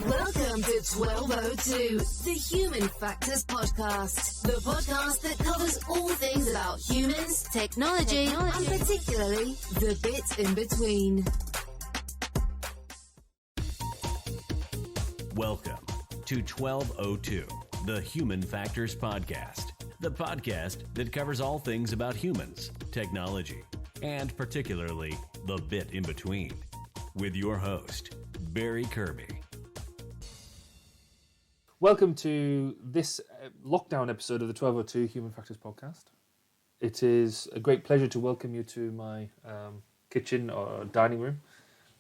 Welcome to 1202, the Human Factors Podcast. The podcast that covers all things about humans, technology, and particularly the bits in between. Welcome to 1202, the Human Factors Podcast. The podcast that covers all things about humans, technology, and particularly the bit in between. With your host, Barry Kirby. Welcome to this lockdown episode of the 1202 Human Factors Podcast. It is a great pleasure to welcome you to my kitchen or dining room.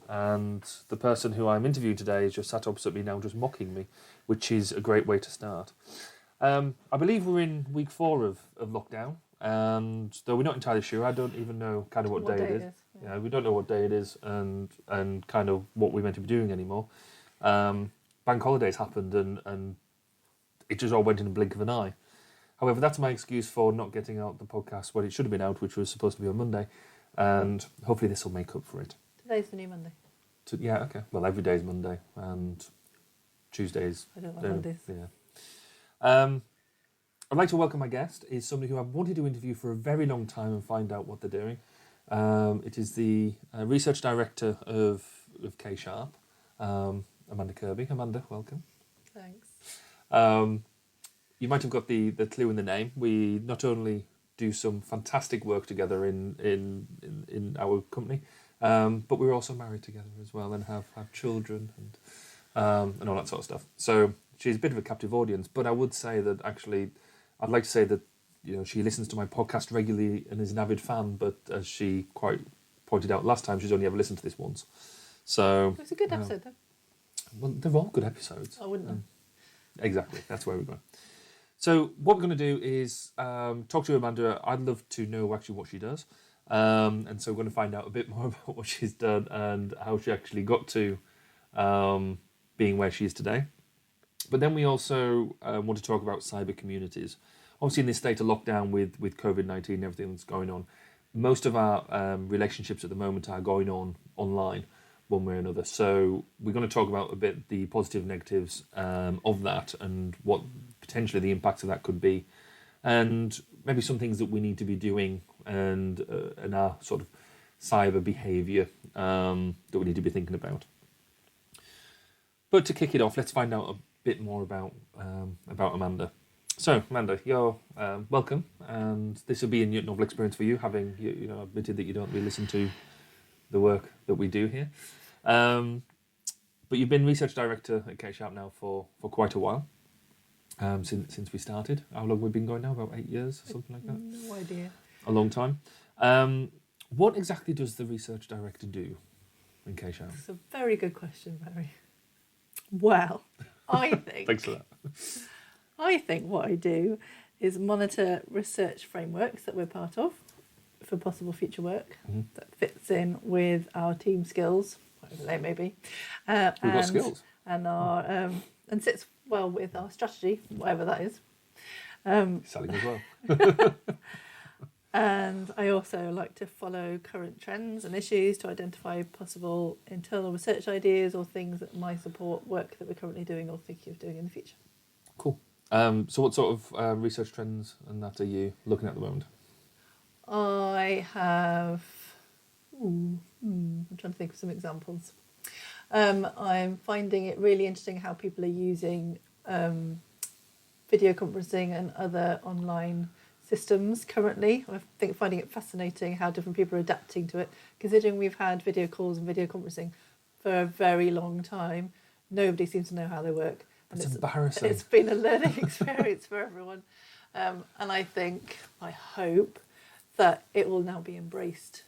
And the person who I'm interviewing today is just sat opposite me now, just mocking me, which is a great way to start. I believe we're in week 4 of lockdown, and though we're not entirely sure, I don't even know kind of what day it is. Yeah, we don't know what day it is and kind of what we're meant to be doing anymore. Bank holidays happened and it just all went in a blink of an eye. However, that's my excuse for not getting out the podcast when it should have been out, which was supposed to be on Monday, and hopefully this will make up for it. Today's the new Monday. Yeah, okay. Well, every day is Monday, and Tuesdays. I don't like Mondays. Yeah. I'd like to welcome my guest. Is somebody who I've wanted to interview for a very long time and find out what they're doing. It is the research director of K-Sharp, Amanda Kirby. Amanda, welcome. Thanks. You might have got the clue in the name. We not only do some fantastic work together in our company, but we're also married together as well and have children and all that sort of stuff. So she's a bit of a captive audience, but I would say that actually, I'd like to say that she listens to my podcast regularly and is an avid fan, but as she quite pointed out last time, she's only ever listened to this once. So It's a good episode, though. Well, they're all good episodes. I wouldn't know. Exactly, that's where we're going. So what we're going to do is talk to Amanda. I'd love to know actually what she does. And so we're going to find out a bit more about what she's done and how she actually got to being where she is today. But then we also want to talk about cyber communities. Obviously, in this state of lockdown with COVID-19 and everything that's going on, most of our relationships at the moment are going on online, one way or another. So we're going to talk about a bit the positive and negatives of that and what potentially the impacts of that could be, and maybe some things that we need to be doing and our sort of cyber behaviour that we need to be thinking about. But to kick it off, let's find out a bit more about Amanda. So, Amanda, you're welcome, and this will be a novel experience for you, having admitted that you don't really listen to the work that we do here. But you've been research director at K-Sharp now for quite a while, since we started. How long have we been going now? About 8 years, something like that? No idea. A long time. What exactly does the research director do in K-Sharp? It's a very good question, Barry. Well, I think... Thanks for that. I think what I do is monitor research frameworks that we're part of for possible future work that fits in with our team skills, whatever they may be. We've got skills. And and sits well with our strategy, whatever that is. Selling as well. And I also like to follow current trends and issues to identify possible internal research ideas or things that might support work that we're currently doing or thinking of doing in the future. Cool. So what sort of research trends and that are you looking at the moment? I have... I'm trying to think of some examples. I'm finding it really interesting how people are using video conferencing and other online systems currently. I think finding it fascinating how different people are adapting to it. Considering we've had video calls and video conferencing for a very long time, nobody seems to know how they work. And That's embarrassing. It's been a learning experience for everyone. And I hope that it will now be embraced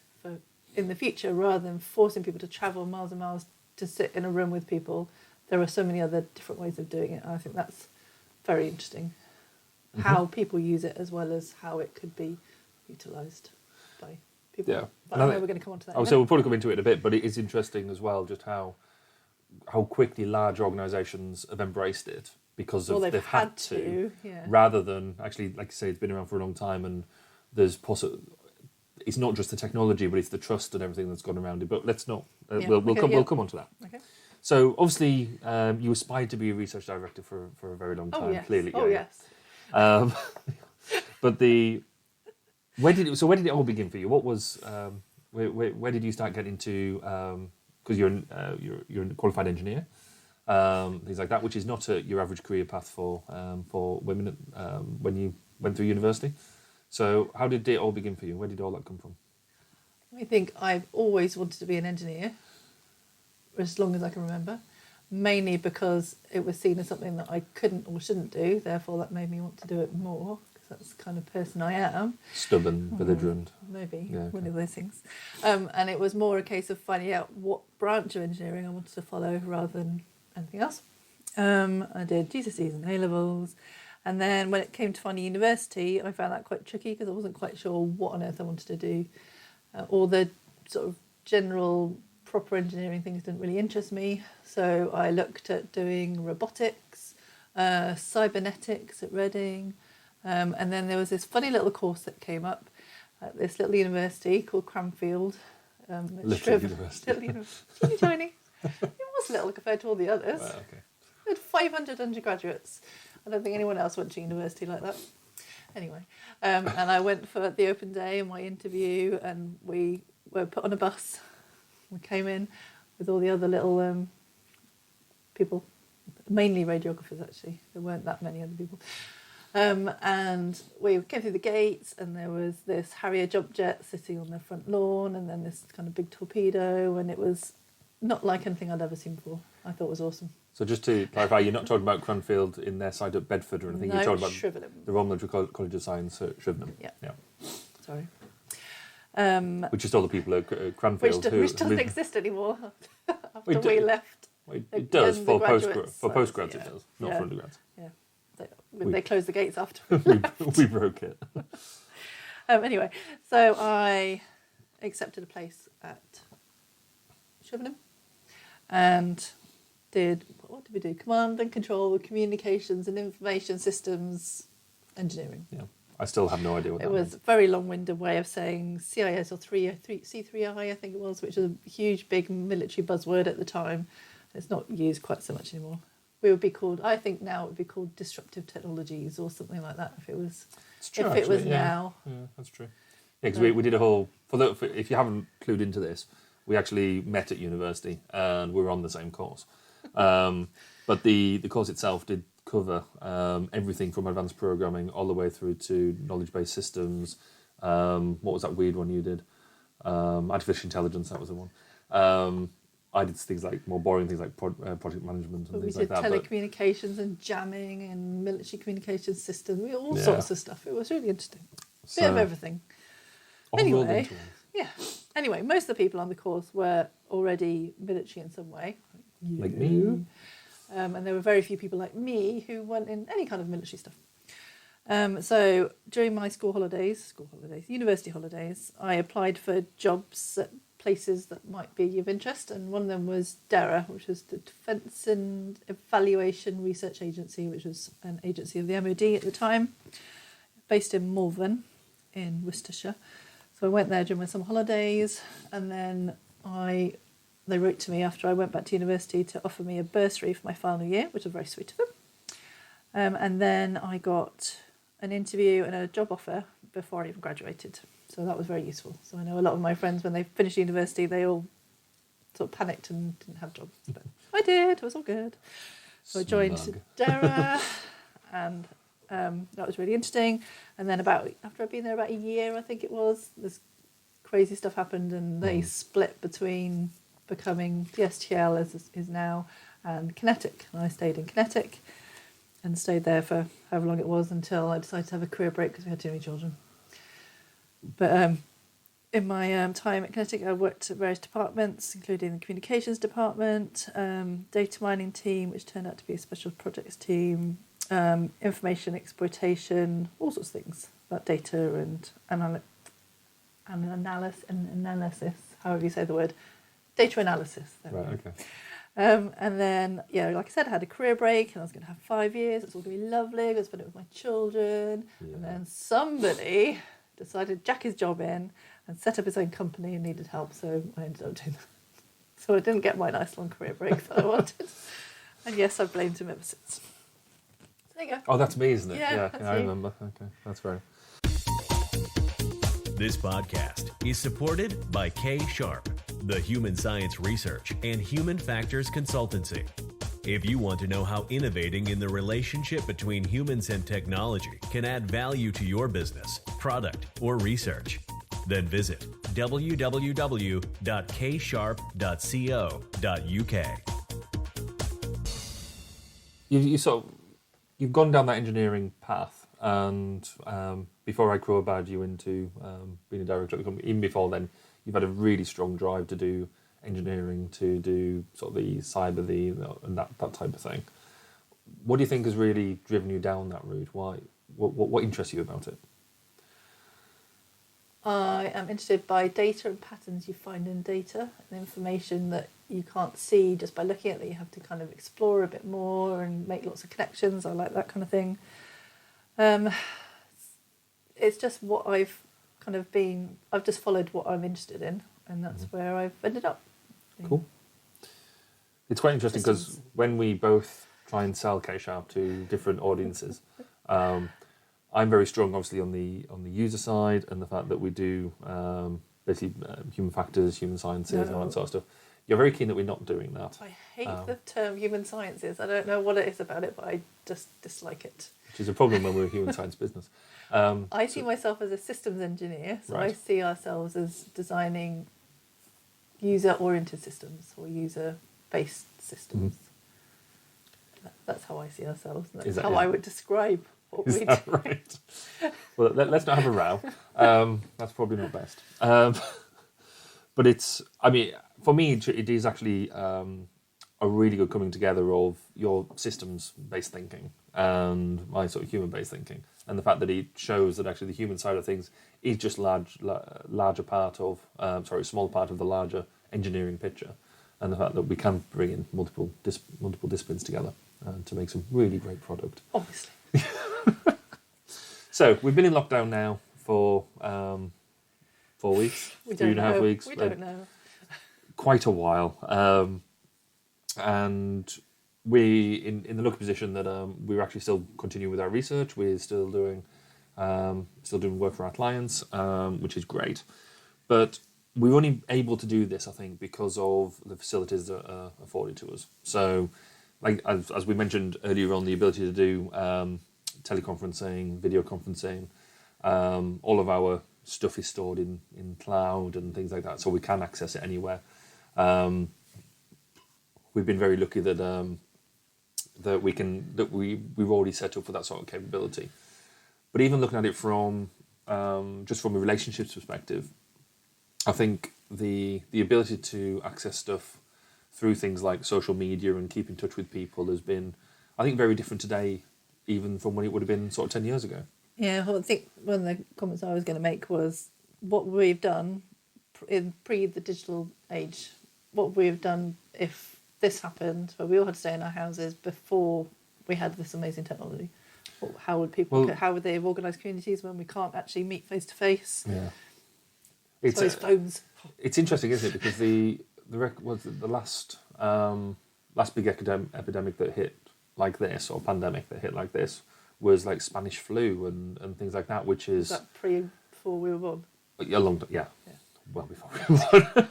in the future rather than forcing people to travel miles and miles to sit in a room with people. There are so many other different ways of doing it. And I think that's very interesting. How people use it as well as how it could be utilised by people. Yeah. But I know we're going to come on to that. So we'll probably come into it in a bit, but it is interesting as well just how quickly large organisations have embraced it because they've had to, rather than actually, like you say, it's been around for a long time and there's it's not just the technology, but it's the trust and everything that's gone around it. But let's not. We'll come on to that. Okay. So obviously, you aspired to be a research director for a very long time. Oh yes. Clearly, Oh yeah. yes. But where did it all begin for you? What was where did you start getting into? Because you're a qualified engineer, things like that, which is not your average career path for women when you went through university. So how did it all begin for you? Where did all that come from? I think I've always wanted to be an engineer, as long as I can remember, mainly because it was seen as something that I couldn't or shouldn't do. Therefore, that made me want to do it more, because that's the kind of person I am. Stubborn, belligerent. Maybe, Yeah, okay. one of those things. And it was more a case of finding out what branch of engineering I wanted to follow rather than anything else. I did GCSEs and A-levels. And then when it came to finding university, I found that quite tricky because I wasn't quite sure what on earth I wanted to do. All the sort of general proper engineering things didn't really interest me. So I looked at doing robotics, cybernetics at Reading. And then there was this funny little course that came up at this little university called Cranfield. Little university. Little university. Tiny. It was little compared to all the others. Well, okay. We had 500 undergraduates. I don't think anyone else went to university like that. Anyway, and I went for the open day and my interview, and we were put on a bus. We came in with all the other little people, mainly radiographers actually. There weren't that many other people. And we came through the gates, and there was this Harrier jump jet sitting on the front lawn, and then this kind of big torpedo, and it was not like anything I'd ever seen before. I thought it was awesome. So just to clarify, you're not talking about Cranfield in their side at Bedford or anything. No, You're talking about Shrivenham. the Royal Military College of Science at Shrivenham. Yeah. Sorry. Which is all the people at Cranfield Which doesn't exist anymore after we left. Well, it does for graduates, postgrads. yeah. It does, not Yeah. for undergrads. Yeah. They closed the gates after. we broke it. Anyway, so I accepted a place at Shrivenham and what did we do? Command and control, communications and information systems engineering. Yeah, I still have no idea what It that was means. a very long-winded way of saying CIS or C3I, I think it was, which was a huge, big military buzzword at the time. It's not used quite so much anymore. We would be called, I think now it would be called disruptive technologies or something like that if it was. It's true, If it was actually, yeah. now. Yeah, that's true. Yeah, because we did a whole if you haven't clued into this, we actually met at university and we were on the same course. But the course itself did cover everything from advanced programming all the way through to knowledge-based systems. What was that weird one you did? Artificial intelligence, that was the one. I did things like more boring things like project management and But we things did like that. telecommunications and jamming and military communications systems, all Yeah. sorts of stuff. It was really interesting. Bit of everything. all rolled Anyway. into one. Yeah. Anyway, most of the people on the course were already military in some way. Like me. And there were very few people like me who weren't in any kind of military stuff. So during my university holidays, I applied for jobs at places that might be of interest, and one of them was DERA, which was the Defence and Evaluation Research Agency, which was an agency of the MOD at the time, based in Malvern in Worcestershire. So I went there during my summer holidays, and then they wrote to me after I went back to university to offer me a bursary for my final year, which was very sweet of them. And then I got an interview and a job offer before I even graduated. So that was very useful. So I know a lot of my friends, when they finished university, they all sort of panicked and didn't have jobs. But I did. It was all good. So I joined Smug. DERA, and that was really interesting. And then after I'd been there about a year, I think it was, this crazy stuff happened, and they split between becoming the STL as is now and Kinetic. And I stayed in Kinetic and stayed there for however long it was until I decided to have a career break because we had too many children. But in my time at Kinetic, I worked at various departments, including the communications department, data mining team, which turned out to be a special projects team, information exploitation, all sorts of things about data and analysis, however you say the word, data analysis. There we Right, go. okay. And then, like I said, I had a career break and I was going to have 5 years. It's all going to be lovely. I'm going to spend it with my children. Yeah. And then somebody decided to jack his job in and set up his own company and needed help. So I ended up doing that. So I didn't get my nice long career break that I wanted. And yes, I've blamed him ever since. There you go. Oh, that's me, isn't it? Yeah, I you. remember. Okay, that's right. This podcast is supported by K-Sharp, the human science research and human factors consultancy. If you want to know how innovating in the relationship between humans and technology can add value to your business, product, or research, then visit You've gone down that engineering path, and before I crowbarred you into being a director at the company, even before then, you've had a really strong drive to do engineering, to do sort of the cyber, and that type of thing. What do you think has really driven you down that route? Why? What interests you about it? I am interested by data and patterns you find in data and information that you can't see just by looking at it. You have to kind of explore a bit more and make lots of connections. I like that kind of thing. It's just what I've just followed what I'm interested in, and that's where I've ended up. Cool. It's quite interesting because when we both try and sell K-Sharp to different audiences, I'm very strong, obviously, on the user side, and the fact that we do basically human factors, human sciences, and all that sort of stuff. You're very keen that we're not doing that. I hate the term human sciences. I don't know what it is about it, but I just dislike it. Which is a problem when we're a human science business. I see myself as a systems engineer, so right. I see ourselves as designing user-oriented systems or user-based systems. That's how I see ourselves. And that's how I would describe what we do. Right? Well, let's not have a row. That's probably not best. But for me, it is actually a really good coming together of your systems-based thinking and my sort of human-based thinking, and the fact that it shows that actually the human side of things is just smaller part of the larger engineering picture, and the fact that we can bring in multiple disciplines together to make some really great product. Obviously. So we've been in lockdown now for 4 weeks, 3.5 weeks. We don't know. Quite a while, and we in the lucky position that we're actually still continuing with our research. We're still doing work for our clients, which is great. But we're only able to do this, I think, because of the facilities that are afforded to us. So, like as we mentioned earlier on, the ability to do teleconferencing, video conferencing, all of our stuff is stored in cloud and things like that, so we can access it anywhere. We've been very lucky that we've already set up for that sort of capability. But even looking at it from just from a relationships perspective, I think the ability to access stuff through things like social media and keep in touch with people has been, I think, very different today, even from when it would have been sort of 10 years ago. Yeah, well, I think one of the comments I was going to make was what we've done in the digital age, what we've done if this happened, where we all had to stay in our houses before we had this amazing technology. How would how would they have organised communities when we can't actually meet face to face? Yeah, it's phones. It's interesting, isn't it? Because the last big epidemic that hit like this, or pandemic that hit like this, was like Spanish flu and things like that, which is... Was that before we were born? A long time, yeah. Well before we were born.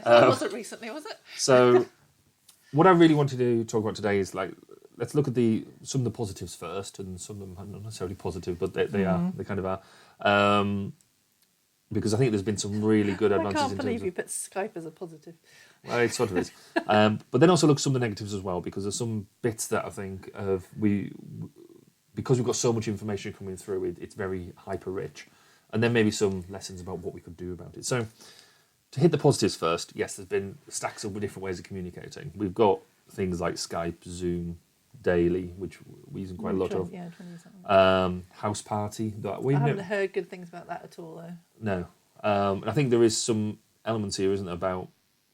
That wasn't recently, was it? So, what I really wanted to talk about today is, like, let's look at some of the positives first, and some of them are not necessarily positive, but they kind of are. Because I think there's been some really good advantages. I can't believe you put Skype as a positive. Well, it sort of is. But then also look at some of the negatives as well, because there's some bits that I think because we've got so much information coming through, it's very hyper-rich. And then maybe some lessons about what we could do about it. So, to hit the positives first, yes, there's been stacks of different ways of communicating. We've got things like Skype, Zoom, Daily, which we're using quite a lot of. Yeah, 20 House Party. I haven't heard good things about that at all, though. No. And I think there is some elements here, isn't there, about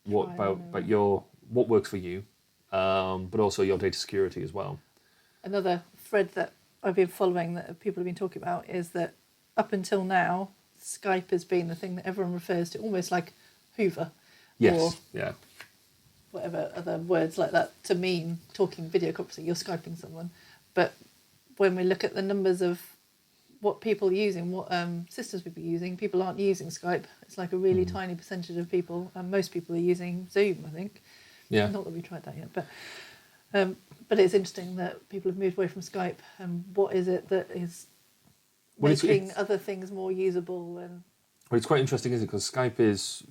what works for you, but also your data security as well. Another thread that I've been following that people have been talking about is that up until now, Skype has been the thing that everyone refers to, almost like Hoover. Yes, yeah. whatever other words like that to mean talking video conferencing. You're Skyping someone, but when we look at the numbers of what people are using, what systems people are using, people aren't using Skype. It's like a really tiny percentage of people, and most people are using Zoom, I think. Yeah. Not that we tried that yet, but it's interesting that people have moved away from Skype. And what is it that is making other things more usable? And well, it's quite interesting, isn't it? Because Skype is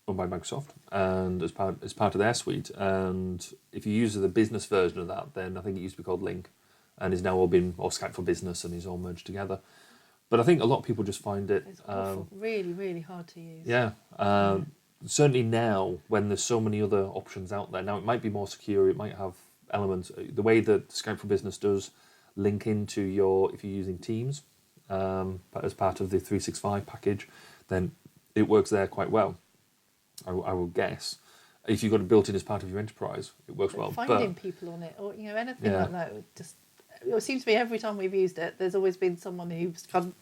owned by Microsoft, and as part of their suite. And if you use the business version of that, then I think it used to be called Link, and is now all Skype for Business, and is all merged together. But I think a lot of people just find it it's awful, really, really hard to use. Yeah. Certainly now, when there's so many other options out there, now it might be more secure, it might have elements, the way that Skype for Business does link into if you're using Teams as part of the 365 package, then it works there quite well, I will guess. If you've got it built in as part of your enterprise, it works well. Finding people on it, or anything like that, it seems to me every time we've used it, there's always been someone who's come,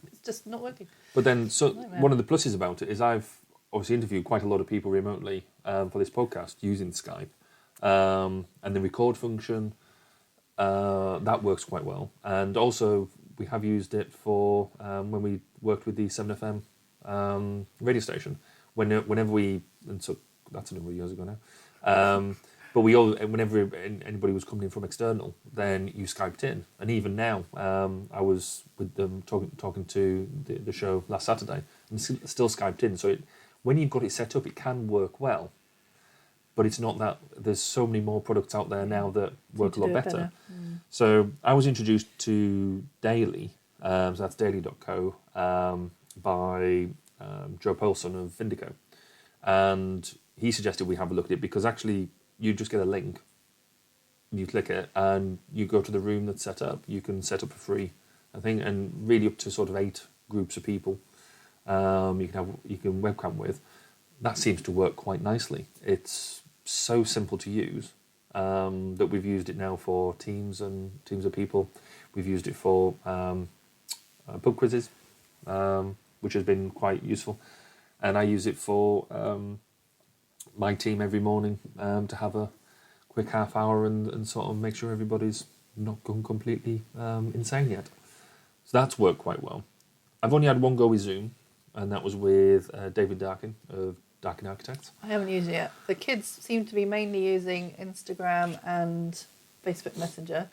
it's just not working. But then, one of the pluses about it is I've obviously interviewed quite a lot of people remotely for this podcast using Skype, and the record function that works quite well. And also, we have used it for when we worked with the 7FM radio station. Whenever and so that's a number of years ago now. But whenever anybody was coming in from external, then you Skyped in. And even now, I was with them talking to the show last Saturday, and still Skyped in. So when you've got it set up, it can work well. But it's not that there's so many more products out there now that work a lot better. So I was introduced to Daily, so that's daily.co, by Joe Paulson of Vindico. And he suggested we have a look at it because actually you just get a link, you click it, and you go to the room that's set up. You can set up for free, I think, and really up to sort of 8 groups of people you can webcam with. That seems to work quite nicely. It's so simple to use that we've used it now for teams of people. We've used it for pub quizzes, which has been quite useful. And I use it for my team every morning to have a quick half hour and sort of make sure everybody's not gone completely insane yet. So that's worked quite well. I've only had one go with Zoom, and that was with David Darkin of Darkin Architects. I haven't used it yet. The kids seem to be mainly using Instagram and Facebook Messenger.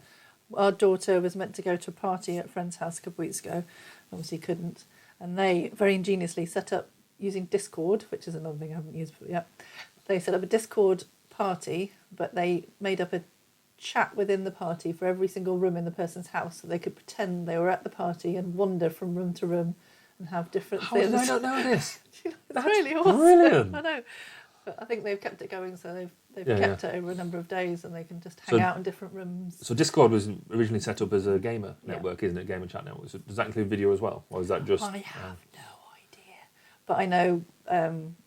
Our daughter was meant to go to a party at a friend's house a couple of weeks ago, obviously couldn't, and they very ingeniously set up using Discord, which is another thing I haven't used before yet. They set up a Discord party, but they made up a chat within the party for every single room in the person's house, so they could pretend they were at the party and wander from room to room and have different things. How did I not know this? That's really awesome. Brilliant. I know. But I think they've kept it going, so they've kept it over a number of days, and they can just hang out in different rooms. So Discord was originally set up as a gamer network, isn't it? Gamer chat network. So does that include video as well, or is that just? I have no idea, but I know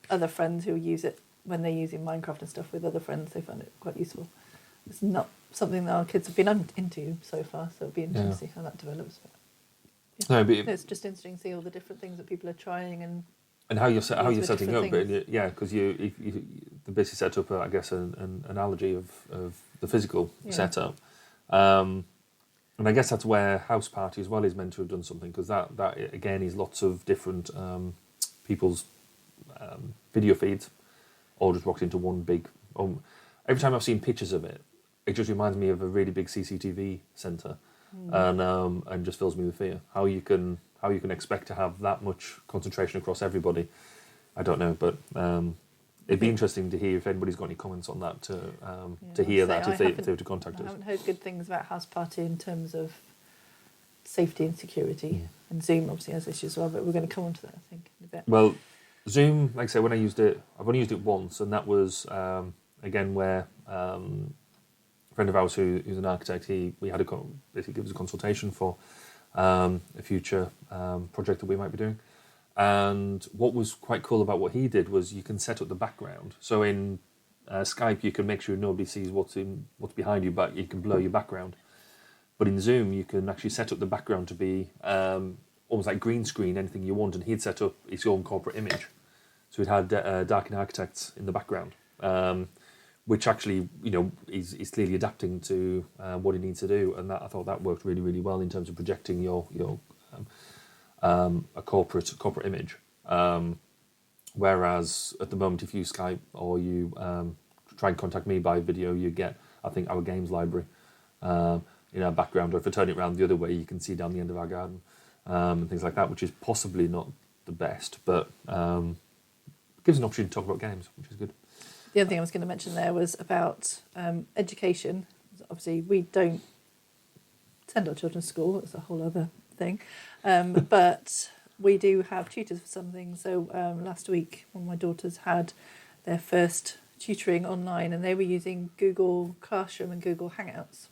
other friends who use it when they're using Minecraft and stuff with other friends. They find it quite useful. It's not something that our kids have been into so far, so it'll be interesting to see how that develops. But, no, but it's just interesting to see all the different things that people are trying and how you're setting up. But because you basically set up, I guess, an analogy of the physical setup, and I guess that's where House Party as well is meant to have done something, because that again is lots of different people's video feeds all just rocked into one big. Every time I've seen pictures of it, it just reminds me of a really big CCTV centre, and just fills me with fear. How you can expect to have that much concentration across everybody, I don't know. But it'd be interesting to hear if anybody's got any comments on that. To hear that if they were to contact us. I haven't heard good things about House Party in terms of safety and security, and Zoom obviously has issues as well. But we're going to come on to that, I think, in a bit. Well, Zoom, like I say, when I used it, I've only used it once, and that was again where a friend of ours who's an architect, we had basically give us a consultation for a future project that we might be doing. And what was quite cool about what he did was you can set up the background. So in Skype, you can make sure nobody sees what's behind you, but you can blur your background. But in Zoom, you can actually set up the background to be almost like green screen, anything you want, and he'd set up his own corporate image. So he'd had Darkin Architects in the background. which actually, is clearly adapting to what he needs to do, and that I thought that worked really, really well in terms of projecting your a corporate image. Whereas at the moment, if you Skype or you try and contact me by video, you get, I think, our games library in our background, or if I turn it around the other way, you can see down the end of our garden and things like that, which is possibly not the best, but gives an opportunity to talk about games, which is good. The other thing I was going to mention there was about education. Obviously, we don't send our children to school. It's a whole other thing. But we do have tutors for some things. So last week, one of my daughters had their first tutoring online, and they were using Google Classroom and Google Hangouts,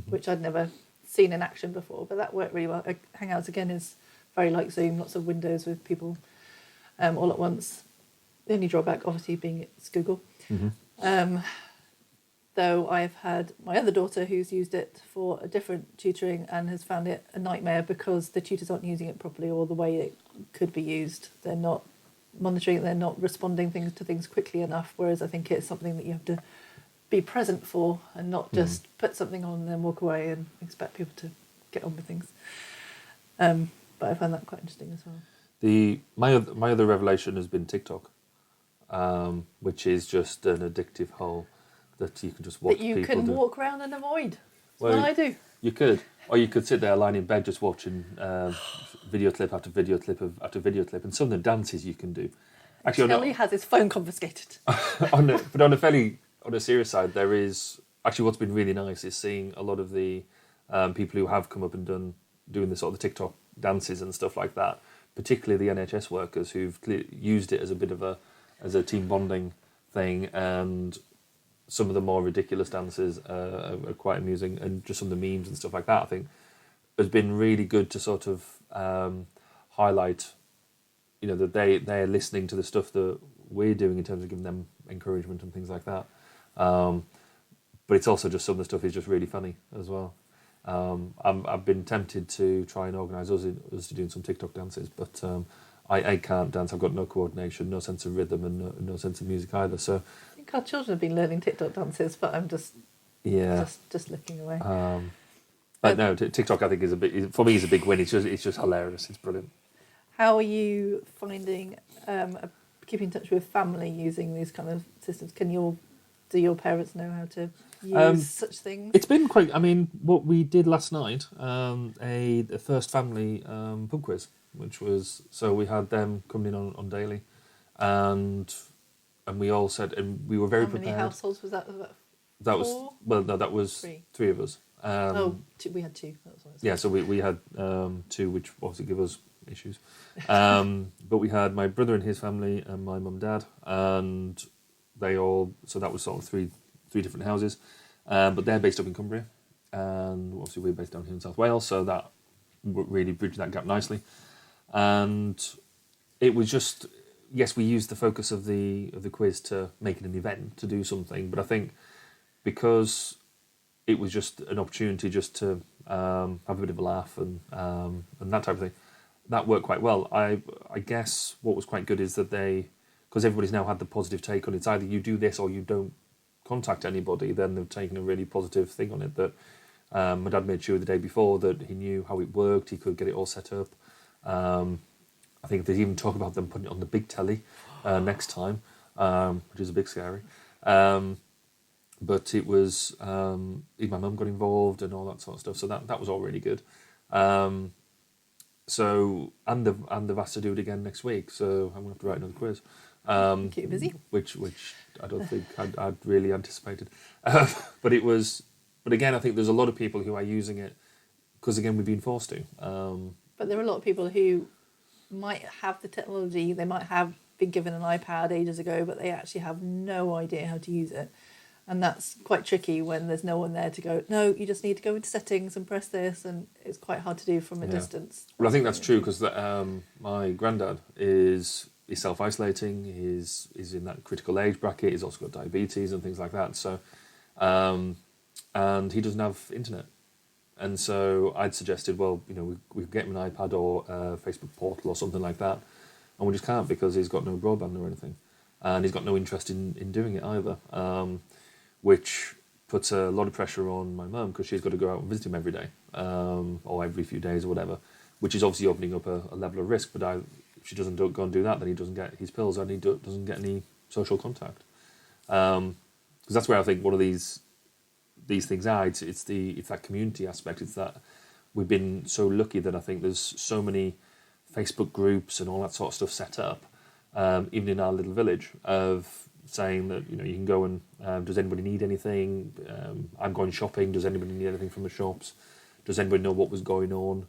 which I'd never seen in action before. But that worked really well. Hangouts, again, is very like Zoom, lots of windows with people all at once. The only drawback, obviously, being it's Google. Though I've had my other daughter who's used it for a different tutoring and has found it a nightmare because the tutors aren't using it properly or the way it could be used. They're not monitoring it, they're not responding to things quickly enough, whereas I think it's something that you have to be present for and not just put something on and then walk away and expect people to get on with things. But I find that quite interesting as well. My other revelation has been TikTok, which is just an addictive hole that you can just watch. That you people can do. walk around and avoid. That's Well, what I do. You could, or you could sit there lying in bed just watching video clip after video clip after video clip, and some of the dances you can do. Actually, Kelly has his phone confiscated. but on a serious side, there is actually what's been really nice is seeing a lot of the people who have come up and doing the sort of the TikTok dances and stuff like that. Particularly the NHS workers who've used it as a bit of a team bonding thing, and some of the more ridiculous dances are quite amusing, and just some of the memes and stuff like that, I think, has been really good to sort of highlight, that they're listening to the stuff that we're doing in terms of giving them encouragement and things like that. But it's also just some of the stuff is just really funny as well. I've been tempted to try and organise us to doing some TikTok dances, but I can't dance. I've got no coordination, no sense of rhythm, and no sense of music either. So I think our children have been learning TikTok dances, but I'm just looking away. But no, TikTok I think is a big win. It's just hilarious. It's brilliant. How are you finding keeping in touch with family using these kind of systems? Do your parents know how to use such things? It's been quite. I mean, what we did last night, a first family pub quiz, which was, so we had them coming in on daily, and we all said, and we were very prepared. How many households was that? That four? that was three of us. We had two. That was what I was yeah, so we had two, which obviously give us issues. But we had my brother and his family and my mum and dad, and they all. So that was sort of three different houses, but they're based up in Cumbria, and obviously we're based down here in South Wales, so that really bridged that gap nicely. And it was just, yes, we used the focus of the quiz to make it an event, to do something, but I think because it was just an opportunity just to have a bit of a laugh and that type of thing, that worked quite well. I guess what was quite good is that because everybody's now had the positive take on it, it's either you do this or you don't contact anybody, then they've taken a really positive thing on it. That my dad made sure the day before that he knew how it worked, he could get it all set up. I think there's even talk about them putting it on the big telly next time, which is a bit scary. But it was, my mum got involved and all that sort of stuff, so that was all really good. So they've asked to do it again next week, so I'm going to have to write another quiz. Keep you busy. Which I don't think I'd really anticipated. But again, I think there's a lot of people who are using it because, again, we've been forced to. But there are a lot of people who might have the technology, they might have been given an iPad ages ago, but they actually have no idea how to use it. And that's quite tricky when there's no one there to go, no, you just need to go into settings and press this, and it's quite hard to do from a distance. Well, I think that's true because my granddad is self-isolating, is in that critical age bracket, he's also got diabetes and things like that. So, and he doesn't have internet. And so I'd suggested, well, we could get him an iPad or a Facebook portal or something like that. And we just can't because he's got no broadband or anything. And he's got no interest in doing it either. which puts a lot of pressure on my mum because she's got to go out and visit him every day, or every few days or whatever, which is obviously opening up a level of risk. But if she doesn't go and do that, then he doesn't get his pills and he doesn't get any social contact. Because that's where I think one of these things are. It's that community aspect. It's that we've been so lucky that I think there's so many Facebook groups and all that sort of stuff set up, even in our little village, of saying that you can go and does anybody need anything? I'm going shopping. Does anybody need anything from the shops? Does anybody know what was going on?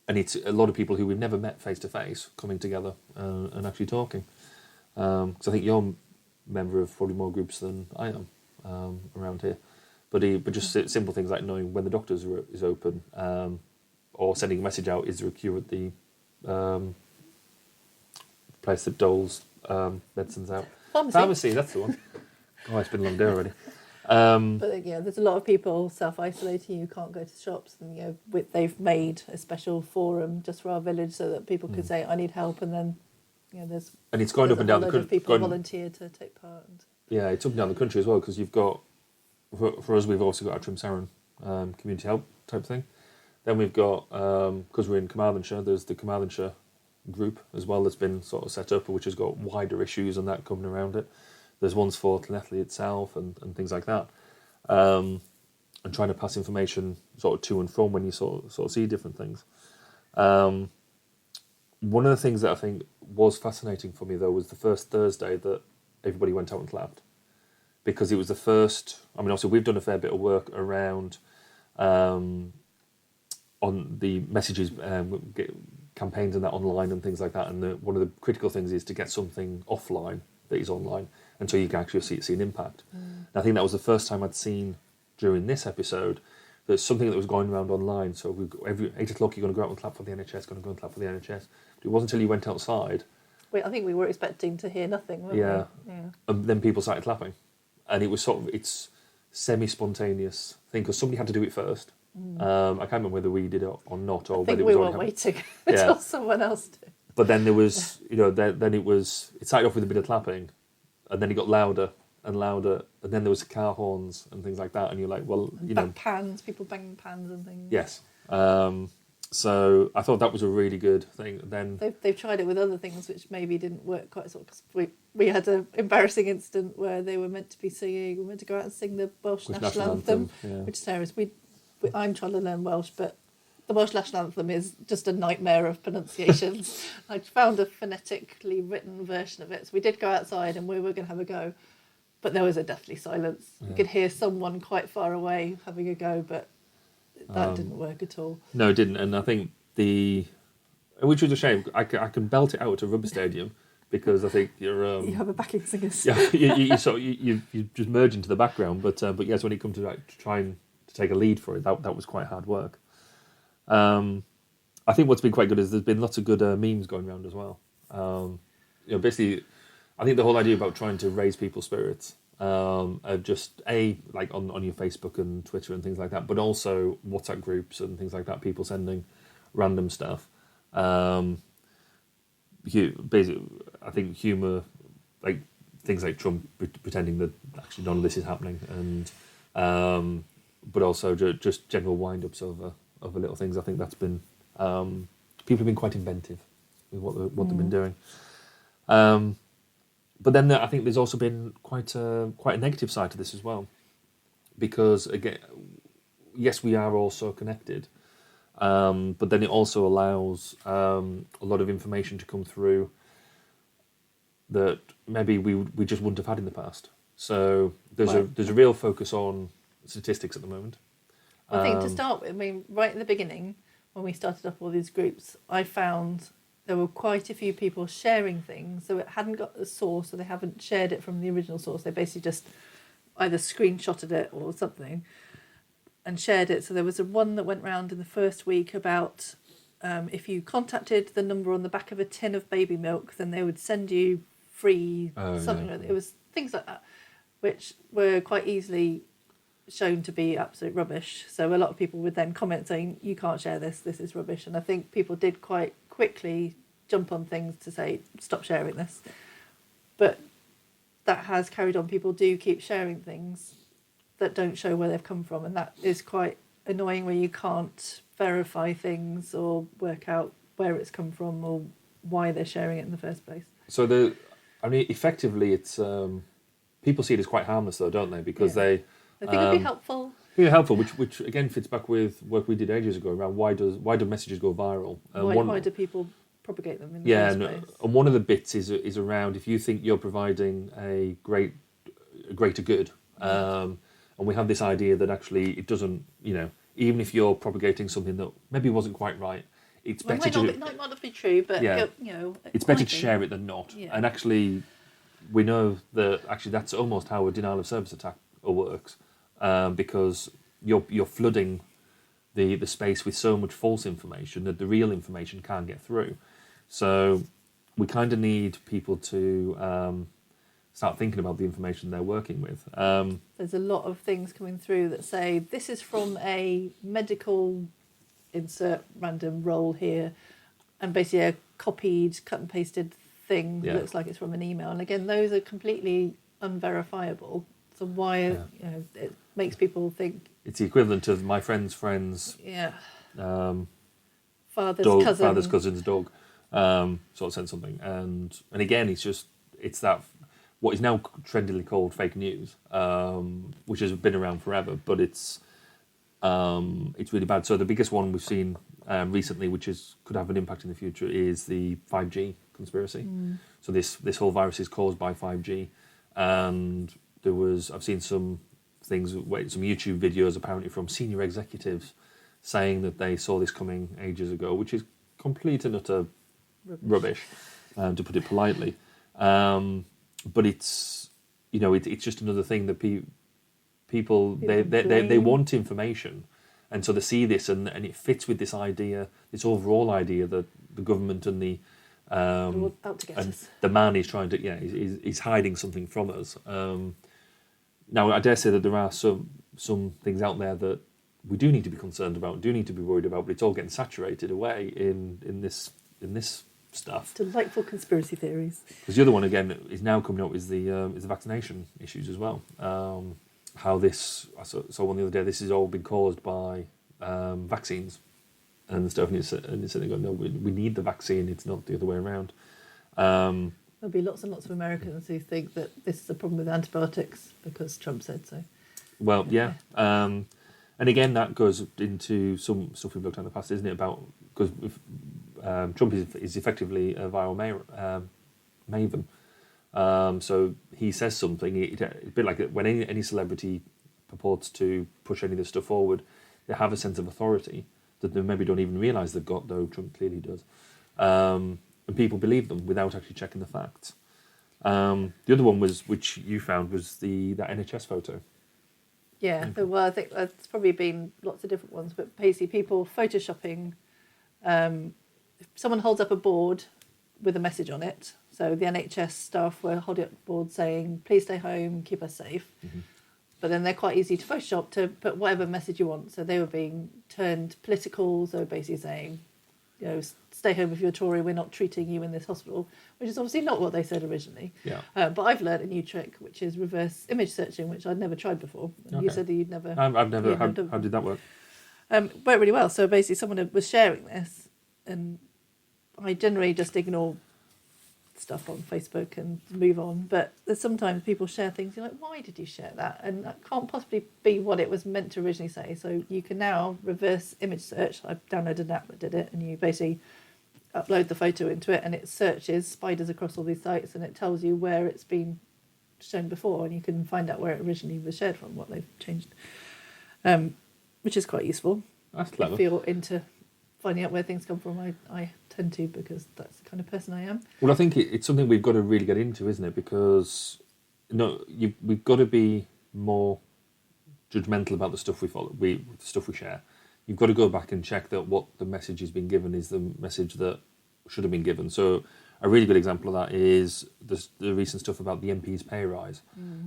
And it's a lot of people who we've never met face to face coming together and actually talking. Because I think you're a member of probably more groups than I am around here. But just simple things like knowing when the doctor's is open, or sending a message out, is there a queue at the place that doles medicines out? Pharmacy, that's the one. Oh, it's been a long day already. But there's a lot of people self-isolating who can't go to shops, and they've made a special forum just for our village so that people could say, I need help, and then there's it's going up and down the country. People volunteer to take part. Yeah, it's up and down the country as well, because you've got, for us, we've also got our Trimsaran community help type thing. Then we've got, because we're in Carmarthenshire, there's the Carmarthenshire group as well that's been sort of set up, which has got wider issues and that coming around it. There's ones for Llanelli itself and things like that. And trying to pass information sort of to and from when you sort of see different things. One of the things that I think was fascinating for me, though, was the first Thursday that everybody went out and clapped. Because it was the first... I mean, obviously, we've done a fair bit of work around on the messages, campaigns and that online and things like that. And one of the critical things is to get something offline that is online until you can actually see an impact. And I think that was the first time I'd seen during this episode that something that was going around online. So every 8 o'clock you're going to go out and clap for the NHS, going to go and clap for the NHS. But it wasn't until you went outside. I think we were expecting to hear nothing, weren't we? Yeah. And then people started clapping. And it was it's semi-spontaneous thing, because somebody had to do it first. I can't remember whether we did it or not, or whether it was we were waiting until someone else did. But then there was, then it started off with a bit of clapping, and then it got louder and louder, and then there was car horns and things like that, and you're like, well, pans, people banging pans and things. Yes. So I thought that was a really good thing. Then they've tried it with other things which maybe didn't work quite so, because we had an embarrassing incident where they were meant to be singing, we were meant to go out and sing the Welsh national anthem, which is hilarious. I'm trying to learn Welsh, but the Welsh national anthem is just a nightmare of pronunciations. I found a phonetically written version of it, so we did go outside and we were going to have a go, but there was a deathly silence. You could hear someone quite far away having a go, but that didn't work at all. No, it didn't, and I think which was a shame. I can belt it out at a rubber stadium, because I think you're... you have a backing singer. Yeah, you just merge into the background, but yes, when it comes to trying to take a lead for it, that was quite hard work. I think what's been quite good is there's been lots of good memes going around as well. Basically, I think the whole idea about trying to raise people's spirits, just like on your Facebook and Twitter and things like that, but also WhatsApp groups and things like that, people sending random stuff. Basically, I think humour, like things like Trump pretending that actually none of this is happening, and but also just general wind-ups over little things. I think that's been... people have been quite inventive with what they've been doing. But then I think there's also been quite a negative side to this as well. Because, again, yes, we are all so connected, but then it also allows a lot of information to come through that maybe we just wouldn't have had in the past. So there's a real focus on statistics at the moment. I think to start with, right at the beginning, when we started up all these groups, I found there were quite a few people sharing things, so it hadn't got the source, so they haven't shared it from the original source. They basically just either screenshotted it or something and shared it. So there was one that went round in the first week about if you contacted the number on the back of a tin of baby milk, then they would send you free something. Yeah. It was things like that, which were quite easily shown to be absolute rubbish. So a lot of people would then comment saying, you can't share this is rubbish. And I think people did quite quickly jump on things to say, stop sharing this. But that has carried on. People do keep sharing things that don't show where they've come from, and that is quite annoying, where you can't verify things or work out where it's come from or why they're sharing it in the first place. So effectively, it's people see it as quite harmless, though, don't they? Because they think it'd be helpful. Yeah, helpful, which again fits back with work we did ages ago around why do messages go viral? Why do people propagate them in the first place? And one of the bits is around if you think you're providing a greater good, and we have this idea that actually it doesn't, even if you're propagating something that maybe wasn't quite right, it's better to... It might not be true, but, it's better to share it than not. Yeah. And actually, we know that actually that's almost how a denial of service attack works, because you're flooding the space with so much false information that the real information can't get through. So we kind of need people to start thinking about the information they're working with. There's a lot of things coming through that say, this is from a medical insert random role here, and basically a copied, cut and pasted thing that looks like it's from an email. And again, those are completely unverifiable. So why, it makes people think... It's the equivalent of my friend's friend's... Yeah. Father's cousin's dog. Sort of said something. And again, it's that... what is now trendily called fake news, which has been around forever, but it's really bad. So the biggest one we've seen recently, which could have an impact in the future, is the 5G conspiracy. So this whole virus is caused by 5G, and I've seen some things, some YouTube videos apparently from senior executives saying that they saw this coming ages ago, which is complete and utter rubbish, to put it politely. But it's it's just another thing that people they want information, and so they see this and it fits with this idea, this overall idea that the government and the man is trying to is hiding something from us. Now I dare say that there are some things out there that we do need to be concerned about, do need to be worried about, but it's all getting saturated away in this stuff. Delightful conspiracy theories. Because the other one again is now coming up is the vaccination issues as well. How this I saw one the other day. This has all been caused by vaccines and stuff. And it's going, no, we need the vaccine. It's not the other way around. There'll be lots and lots of Americans who think that this is a problem with antibiotics because Trump said so. Well, yeah. And again, that goes into some stuff we've looked at in the past, isn't it? About because Trump is effectively a viral maven. So he says something. It's a bit like when any celebrity purports to push any of this stuff forward, they have a sense of authority that they maybe don't even realise they've got, though Trump clearly does. And people believe them without actually checking the facts. The other one which you found, was that NHS photo. Yeah, well, I think there's probably been lots of different ones, but basically people photoshopping. If someone holds up a board with a message on it, so the NHS staff were holding up a board saying, please stay home, keep us safe. Mm-hmm. But then they're quite easy to Photoshop to put whatever message you want. So they were being turned political, so basically saying, stay home if you're a Tory, we're not treating you in this hospital, which is obviously not what they said originally. Yeah. But I've learned a new trick, which is reverse image searching, which I'd never tried before. Okay. You said that you'd never... I've never... How did that work? Worked really well. So basically someone was sharing this, and I generally just ignore stuff on Facebook and move on. But there's sometimes people share things, you're like, why did you share that? And that can't possibly be what it was meant to originally say. So you can now reverse image search. I downloaded an app that did it, and you basically upload the photo into it, and it searches, spiders across all these sites, and it tells you where it's been shown before, and you can find out where it originally was shared from, what they've changed, which is quite useful. That's clever. If you're into finding out where things come from, I tend to, because that's the kind of person I am. Well, I think it's something we've got to really get into, isn't it? Because we've got to be more judgmental about the stuff we follow, the stuff we share. You've got to go back and check that what the message has been given is the message that should have been given. So a really good example of that is the recent stuff about the MP's pay rise,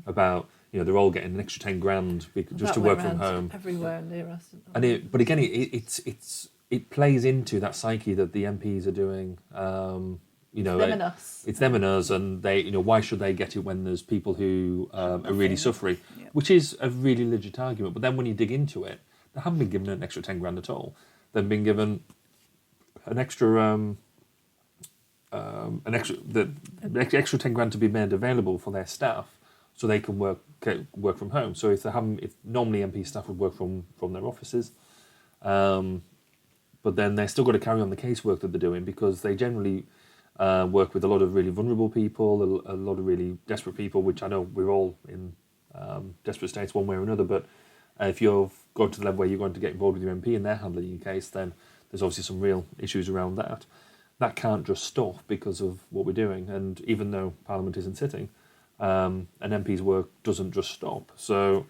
about they're all getting an extra 10 grand just to work from home everywhere near us. But again, it plays into that psyche that the MPs are doing you know, them and us. It's them and us, and they, you know, why should they get it when there's people who are really suffering? Yeah. Which is a really legit argument. But then when you dig into it, they haven't been given an extra 10 grand at all. They've been given an extra the extra 10 grand to be made available for their staff, so they can work from home. So if normally MP staff would work from their offices, but then they're still got to carry on the casework that they're doing, because they generally work with a lot of really vulnerable people, a lot of really desperate people, which I know we're all in desperate states one way or another. But if you've got to the level where you're going to get involved with your MP and they're handling your case, then there's obviously some real issues around that. That can't just stop because of what we're doing. And even though Parliament isn't sitting, an MP's work doesn't just stop. So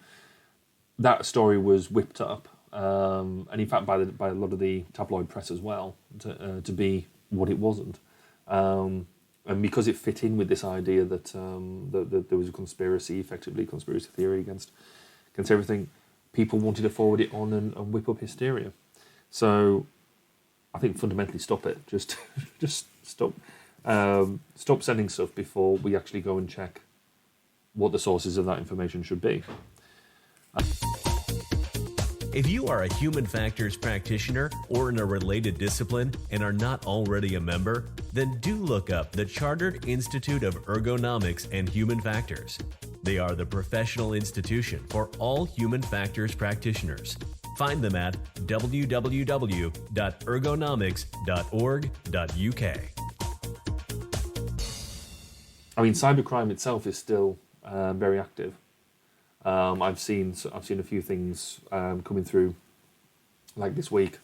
that story was whipped up, and in fact by a lot of the tabloid press as well, to be what it wasn't. And because it fit in with this idea that there was a conspiracy theory against everything, people wanted to forward it on and whip up hysteria. So I think fundamentally stop it. Just stop sending stuff before we actually go and check what the sources of that information should be. If you are a human factors practitioner or in a related discipline and are not already a member, then do look up the Chartered Institute of Ergonomics and Human Factors. They are the professional institution for all human factors practitioners. Find them at www.ergonomics.org.uk. I mean, cybercrime itself is still very active. I've seen a few things coming through, like this week,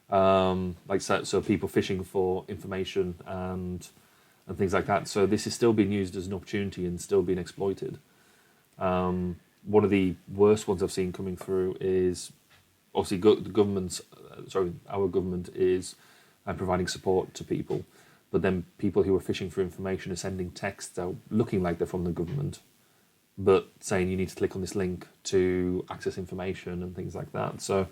so people fishing for information and things like that. So this is still being used as an opportunity and still being exploited. One of the worst ones I've seen coming through is obviously our government is providing support to people, but then people who are fishing for information are sending texts out looking like they're from the government, but saying you need to click on this link to access information and things like that. So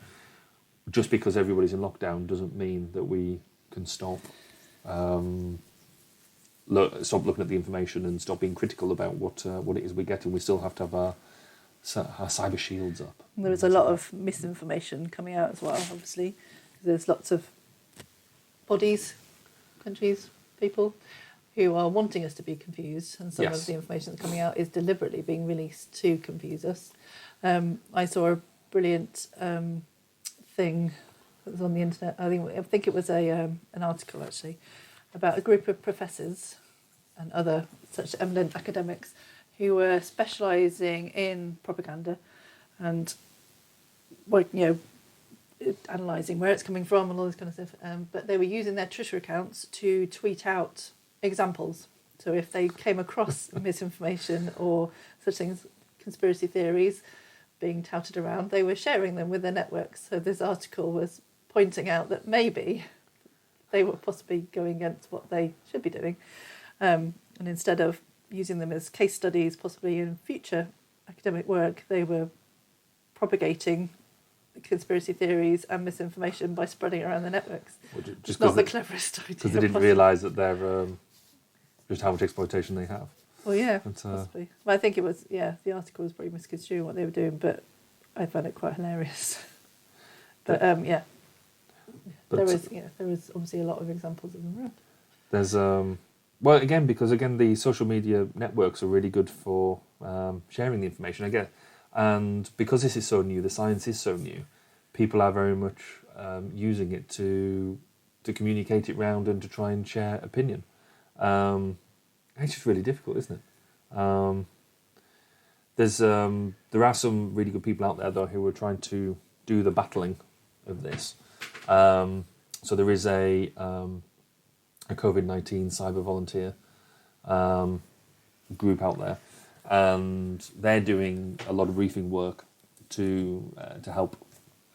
just because everybody's in lockdown doesn't mean that we can stop looking at the information and stop being critical about what it is we get, and we still have to have our cyber shields up. There was a lot of misinformation coming out as well, obviously. There's lots of bodies, countries, people who are wanting us to be confused, and some of the information that's coming out is deliberately being released to confuse us. I saw a brilliant thing that was on the internet. I think it was an article actually about a group of professors and other such eminent academics who were specialising in propaganda and analysing where it's coming from and all this kind of stuff. But they were using their Twitter accounts to tweet out examples. So if they came across misinformation or such things, conspiracy theories being touted around, they were sharing them with their networks. So this article was pointing out that maybe they were possibly going against what they should be doing. And instead of using them as case studies, possibly in future academic work, they were propagating conspiracy theories and misinformation by spreading it around the networks. Just not the cleverest idea. Because they didn't realise that they're just how much exploitation they have. Well, yeah, possibly. Well, I think it was, the article was pretty misconstruing what they were doing, but I found it quite hilarious. But there was obviously a lot of examples of them around. There's because the social media networks are really good for sharing the information, I guess. And because this is so new, the science is so new, people are very much using it to communicate it round and to try and share opinion. It's just really difficult, isn't it? There are some really good people out there though who are trying to do the battling of this. So there is a COVID-19 cyber volunteer group out there, and they're doing a lot of briefing work to help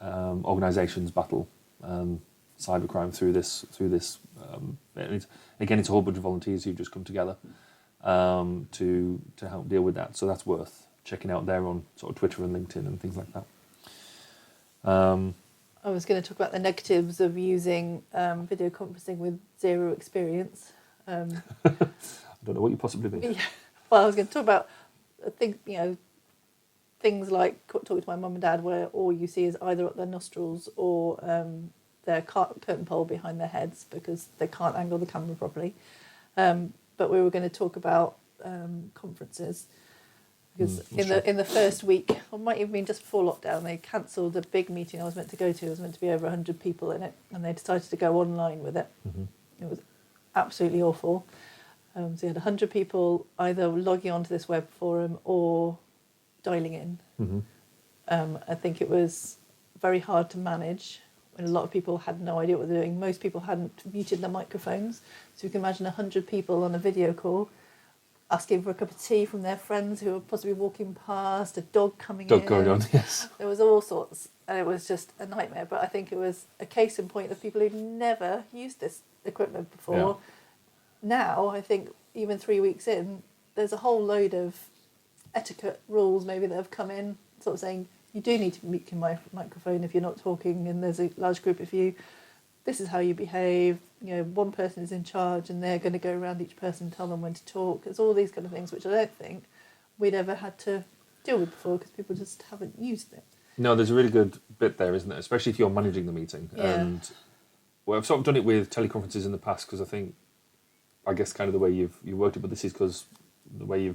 organisations battle cybercrime through this. It's a whole bunch of volunteers who've just come together to help deal with that. So that's worth checking out there on sort of Twitter and LinkedIn and things like that. I was going to talk about the negatives of using video conferencing with zero experience. I don't know what you possibly mean. Yeah. Well, I was going to talk about things like talking to my mum and dad, where all you see is either up their nostrils or their curtain pole behind their heads because they can't angle the camera properly. But we were going to talk about conferences because in the first week, or might even been just before lockdown, they cancelled a big meeting I was meant to go to. There was meant to be over 100 people in it, and they decided to go online with it. Mm-hmm. It was absolutely awful. So you had 100 people either logging onto this web forum or dialing in. Mm-hmm. I think it was very hard to manage when a lot of people had no idea what they were doing. Most people hadn't muted their microphones. So you can imagine 100 people on a video call asking for a cup of tea from their friends who were possibly walking past, a dog coming in. Dog going on, yes. There was all sorts, and it was just a nightmare. But I think it was a case in point of people who'd never used this equipment before. Yeah. Now, I think even 3 weeks in, there's a whole load of etiquette rules maybe that have come in, sort of saying you do need to mute your microphone if you're not talking and there's a large group of you. This is how you behave. One person is in charge and they're going to go around each person and tell them when to talk. It's all these kind of things which I don't think we'd ever had to deal with before because people just haven't used it. No, there's a really good bit there, isn't there? Especially if you're managing the meeting. Yeah. And well, I've sort of done it with teleconferences in the past because I guess kind of the way you've worked it, but this is because the way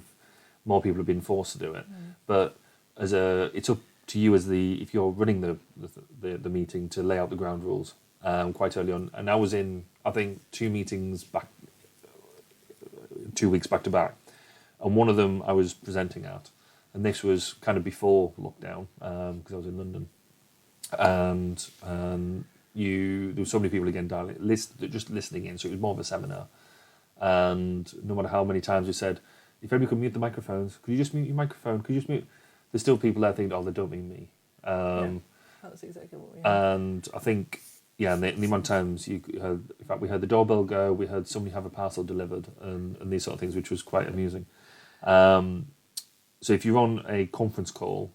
more people have been forced to do it. But it's up to you if you're running the meeting to lay out the ground rules quite early on. And I was in, I think, 2 meetings back, 2 weeks back to back, and one of them I was presenting at, and this was kind of before lockdown because I was in London, and there were so many people again just listening in, so it was more of a seminar. And no matter how many times we said, if everybody could mute the microphones, could you just mute your microphone? Could you just mute? There's still people there thinking, they don't mean me. That's exactly what we had. And I think, the amount of times we heard the doorbell go, we heard somebody have a parcel delivered, and these sort of things, which was quite amusing. So if you're on a conference call,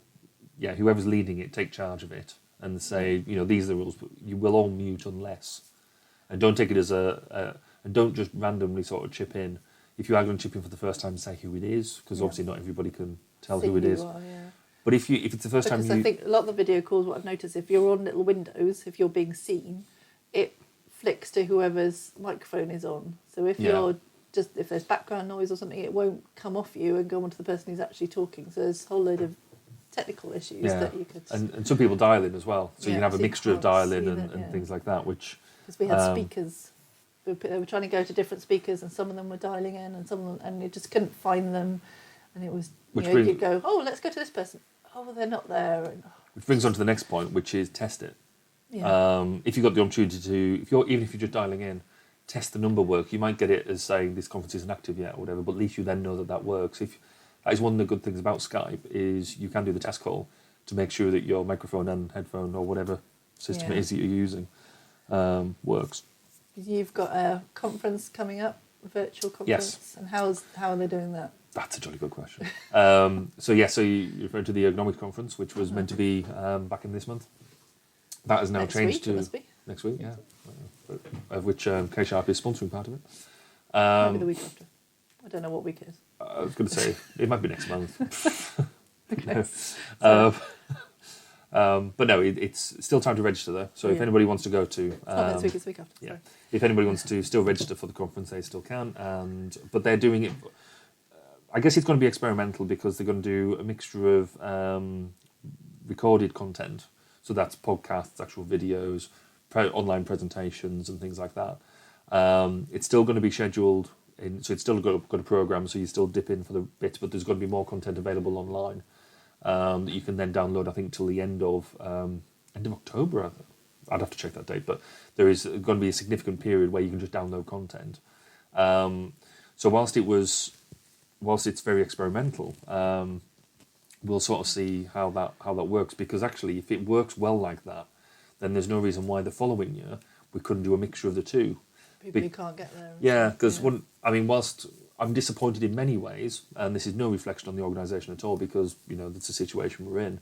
whoever's leading it, take charge of it and say, these are the rules, but you will all mute unless, and don't take it as and don't just randomly sort of chip in. If you are going to chip in for the first time, say who it is, because obviously not everybody can tell who it is. But if it's the first time, I think a lot of the video calls, what I've noticed, if you're on little windows, if you're being seen, it flicks to whoever's microphone is on. So if if there's background noise or something, it won't come off you and go onto the person who's actually talking. So there's a whole load of technical issues that you could. And some people dial in as well, so you can have a mixture of dial in and things like that. Which because we had speakers. They were trying to go to different speakers, and some of them were dialing in, and some of them, and you just couldn't find them. And it was, you could go, let's go to this person. Oh, they're not there. And, which brings on to the next point, which is test it. Yeah. If you've got the opportunity to, even if you're just dialing in, test the number work. You might get it as saying this conference isn't active yet or whatever, but at least you then know that works. That is one of the good things about Skype is you can do the test call to make sure that your microphone and headphone or whatever system it is that you're using works. You've got a conference coming up, a virtual conference. Yes. And how are they doing that? That's a jolly good question. So you're referring to the Ergonomics Conference, which was meant to be back in this month. That has now changed to next week, of which K-Sharp is sponsoring part of it. Maybe the week after. I don't know what week it is. I was going to say, it might be next month. Okay. But no, it's still time to register though. So if anybody wants to go to... it's not next week, it's the week after. Yeah. If anybody wants to still register for the conference, they still can. But they're doing it... I guess it's going to be experimental because they're going to do a mixture of recorded content. So that's podcasts, actual videos, online presentations and things like that. It's still going to be scheduled... so it's still got a program, so you still dip in for the bits, but there's going to be more content available online. That you can then download, I think, till the end of October. I'd have to check that date, but there is going to be a significant period where you can just download content. So whilst it's very experimental, we'll sort of see how that works. Because actually, if it works well like that, then there's no reason why the following year we couldn't do a mixture of the two. People who can't get there. Yeah, because whilst I'm disappointed in many ways, and this is no reflection on the organisation at all, because that's the situation we're in.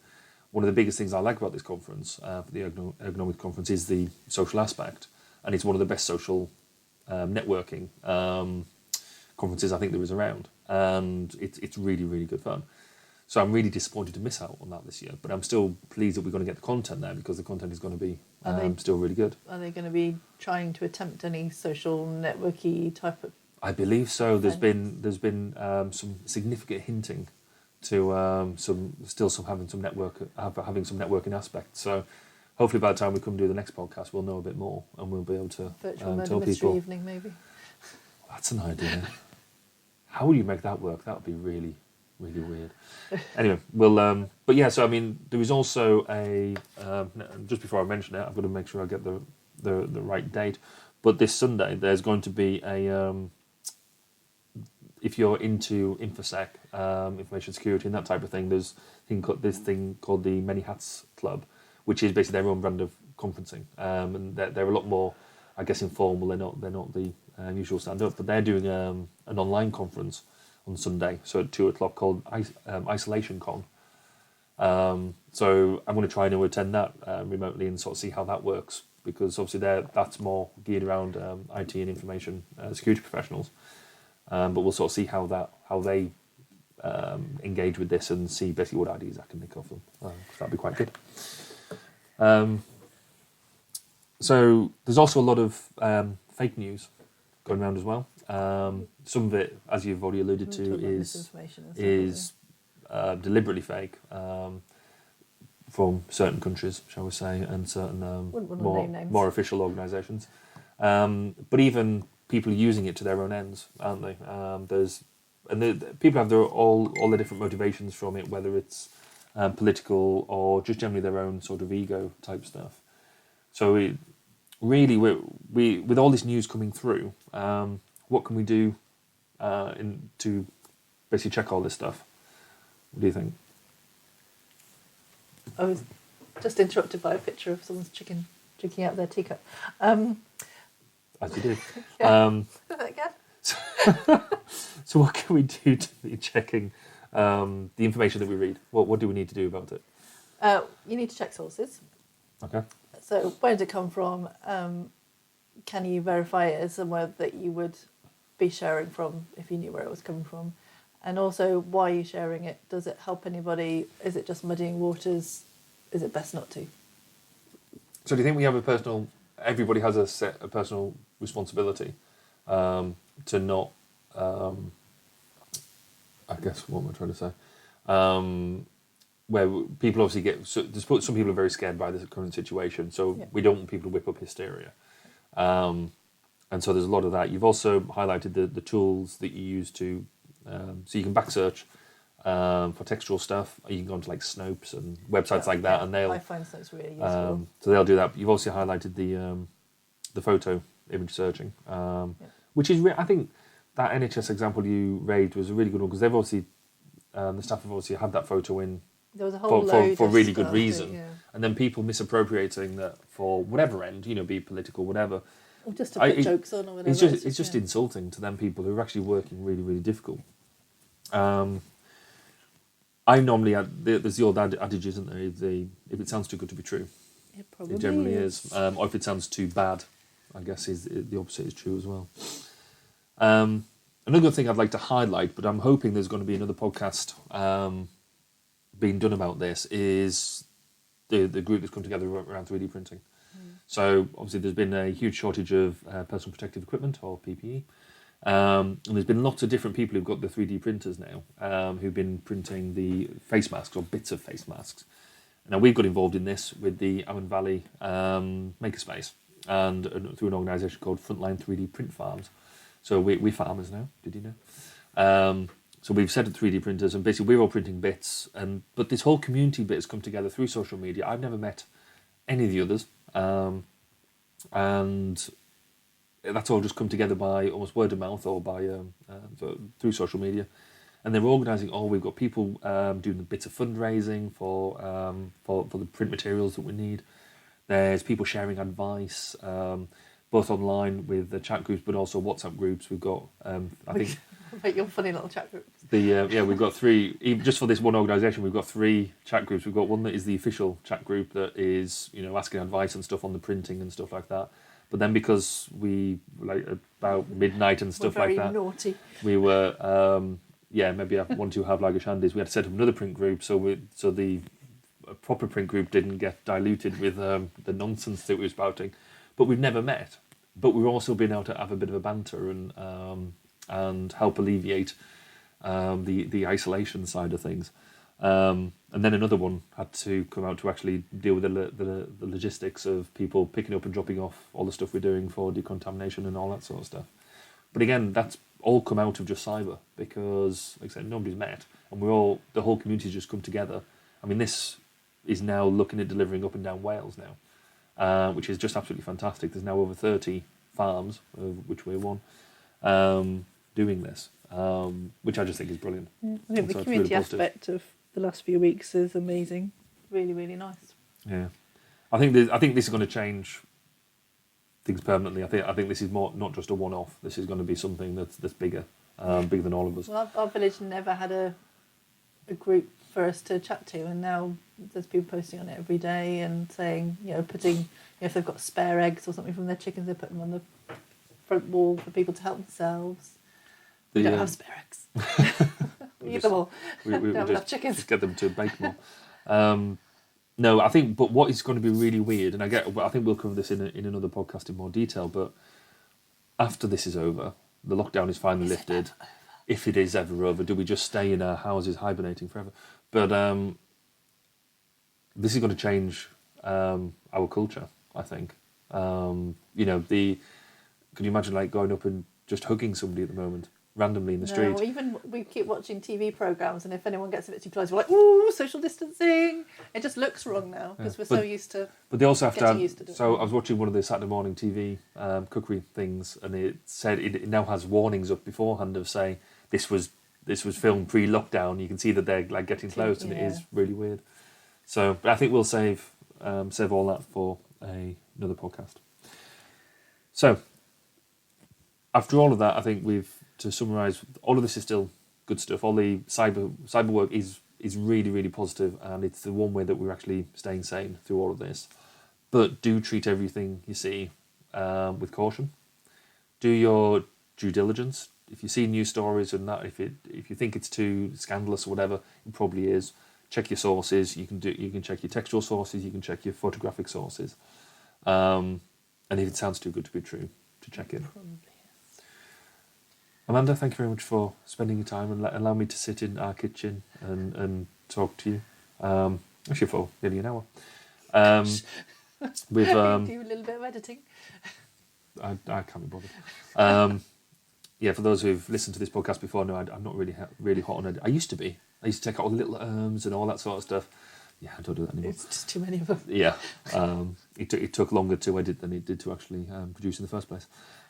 One of the biggest things I like about this conference, for the Ergonomics Conference, is the social aspect, and it's one of the best social networking conferences I think there is around, and it's really, really good fun. So I'm really disappointed to miss out on that this year, but I'm still pleased that we're going to get the content there, because the content is going to be still really good. Are they going to be trying to attempt any social networky type of? I believe so. There's been some significant hinting to having some networking aspects. So hopefully by the time we come do the next podcast, we'll know a bit more, and we'll be able to Virtual murder tell mystery people. evening, maybe. That's an idea. How will you make that work? That would be really, really weird. Anyway, we'll. But yeah, so I mean, there is also a. Just before I mention it, I've got to make sure I get the right date. But this Sunday, there's going to be a. If you're into InfoSec, information security, and that type of thing, there's this thing called the Many Hats Club, which is basically their own brand of conferencing, and they're a lot more, I guess, informal. They're not the usual stand up, but they're doing an online conference on Sunday, so at 2:00 called Isolation Con. So I'm going to try to attend that remotely and sort of see how that works, because obviously that's more geared around IT and information security professionals. But we'll sort of see how they engage with this, and see basically what ideas I can make of them. That'd be quite good. So there's also a lot of fake news going around as well. Some of it, as you've already alluded to, is deliberately fake from certain countries, shall we say, and certain more official organisations. But even people are using it to their own ends, aren't they? People have all their different motivations from it, whether it's political or just generally their own sort of ego type stuff. So we with all this news coming through, what can we do to basically check all this stuff? What do you think? I was just interrupted by a picture of someone's chicken drinking out their teacup. As you do. Yeah. Say that again. So what can we do to be checking the information that we read? What do we need to do about it? You need to check sources. Okay. So where did it come from? Can you verify it as somewhere that you would be sharing from if you knew where it was coming from? And also, why are you sharing it? Does it help anybody? Is it just muddying waters? Is it best not to? So do you think we have everybody has a personal responsibility to not, I guess, what am I trying to say? Where people obviously some people are very scared by this current situation, so we don't want people to whip up hysteria. And so there's a lot of that. You've also highlighted the tools that you use to, so you can back search for textual stuff. You can go onto like Snopes and websites like that, and I find Snopes really useful. So they'll do that. But you've also highlighted the photo image searching, which is I think that NHS example you raised was a really good one, because they've obviously the staff have obviously had that photo in there was a whole for a really good stuff, reason, and then people misappropriating that for whatever end, be political, whatever. Or just to put jokes on or whatever. It's just insulting to them people who are actually working really, really difficult. I normally there's the old adage, isn't there? If it sounds too good to be true, it generally is. Or if it sounds too bad, I guess the opposite is true as well. Another thing I'd like to highlight, but I'm hoping there's going to be another podcast being done about this, is the group that's come together around 3D printing. So obviously there's been a huge shortage of personal protective equipment, or PPE. And there's been lots of different people who've got the 3D printers now, who've been printing the face masks or bits of face masks. Now we've got involved in this with the Avon Valley Makerspace, and through an organisation called Frontline 3D Print Farms. So we're farmers now, did you know? So we've set up 3D printers, and basically we're all printing bits. But this whole community bit has come together through social media. I've never met any of the others. And that's all just come together by almost word of mouth, or by through social media. And they're organising we've got people doing the bits of fundraising for the print materials that we need. There's people sharing advice, both online with the chat groups, but also WhatsApp groups. We've got, I think... Your funny little chat groups. We've got 3, just for this one organisation, we've got 3 chat groups. We've got one that is the official chat group that is, asking advice and stuff on the printing and stuff like that. But then because we about midnight and stuff like that, naughty. we were maybe one or two have lager shandies. We had to set up another print group so the proper print group didn't get diluted with the nonsense that we were spouting. But we've never met. But we've also been able to have a bit of a banter and help alleviate the isolation side of things. And then another one had to come out to actually deal with the logistics of people picking up and dropping off all the stuff we're doing for decontamination and all that sort of stuff. But again, that's all come out of just cyber because, like I said, nobody's met, and the whole community's just come together. I mean, this is now looking at delivering up and down Wales now, which is just absolutely fantastic. There's now over 30 farms, of which we're one, doing this, which I just think is brilliant. I think the community aspect of the last few weeks is amazing. Really, really nice. Yeah, I think this is going to change things permanently. I think this is not just a one-off. This is going to be something that's bigger, bigger than all of us. Well, our village never had a group for us to chat to, and now there's people posting on it every day and saying, putting, if they've got spare eggs or something from their chickens, they put them on the front wall for people to help themselves. We don't have spare eggs. We eat them all. We don't have just, chickens. just get them to bake more. No, I think, but what is going to be really weird, and I think we'll cover this in another podcast in more detail, but after this is over, the lockdown is finally lifted. If it is ever over, do we just stay in our houses hibernating forever? But this is going to change our culture, I think. Can you imagine going up and just hugging somebody at the moment, randomly in the street? No, even we keep watching TV programmes, and if anyone gets a bit too close, we're like, ooh, social distancing. It just looks wrong now because we're so used to. But they also have to have. Used to do So I was watching one of the Saturday morning TV cookery things, and it said it now has warnings up beforehand of saying this was filmed pre-lockdown. You can see that they're getting close, and it is really weird. So, but I think we'll save all that for another podcast. So, after all of that, I think to summarise, all of this is still good stuff. All the cyber work is really, really positive, and it's the one way that we're actually staying sane through all of this. But do treat everything you see with caution. Do your due diligence. If you see news stories and that, if you think it's too scandalous or whatever, it probably is. Check your sources. You can check your textual sources. You can check your photographic sources. And if it sounds too good to be true, to check it. Amanda, thank you very much for spending your time and allow me to sit in our kitchen and talk to you. Actually, for nearly an hour. Do a little bit of editing. I can't be bothered. For those who've listened to this podcast before, no, I'm not really hot on it. I used to be. I used to take out all the little and all that sort of stuff. Yeah, I don't do that anymore. It's just too many of them. Yeah. It took longer to edit than it did to actually produce in the first place.